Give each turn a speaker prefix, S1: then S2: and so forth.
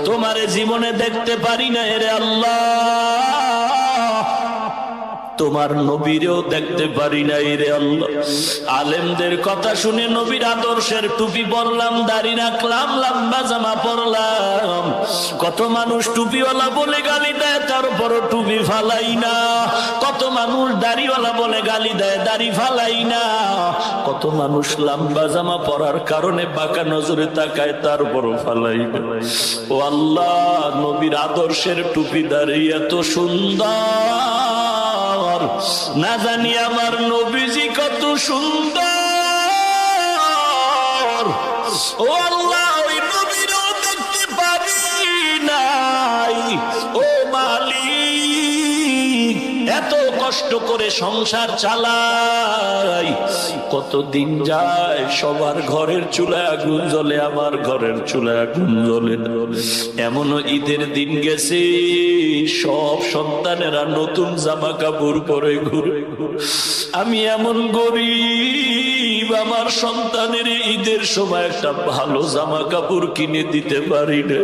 S1: তোমারে জীবনে দেখতে পারি না রে আল্লাহ, তোমার নবীরেও দেখতে পারি নাই রে আল্লাহ। আলেমদের কথা শুনে নবীর আদর্শের টুপি পরলাম, দাড়ি রাখলাম, লম্বা জামা পরলাম। কত মানুষ টুপিওয়ালা বলে গালি দেয়, তারপরও টুপি ফালাই না। কত মানুষ দাড়িওয়ালা বলে গালি দেয়, দাড়ি ফালাই না। কত মানুষ লম্বা জামা পরার কারণে বাঁকা নজরে তাকায়, তারপরও ফালাই না। ও আল্লাহ, নবীর আদর্শের টুপি দাড়ি এত সুন্দর, না জানি আমার নবীজি কত সুন্দর। ও আল্লাহ, ওই নবীরও দেখতে পারি নাই। ও মালিক, এত কষ্ট করে সংসার চালাই, কতদিন যায়, সবার ঘরের চুলায় আগুন জ্বলে, আমার ঘরের চুলায় আগুন জ্বলে না। এমনও ঈদের দিন গেছে, সব সন্তানেরা নতুন জামা কাপড় পরে ঘুরে, আমি এমন গরিব, আমার সন্তানের ঈদের সময় একটা ভালো জামা কাপড় কিনে দিতে পারি না।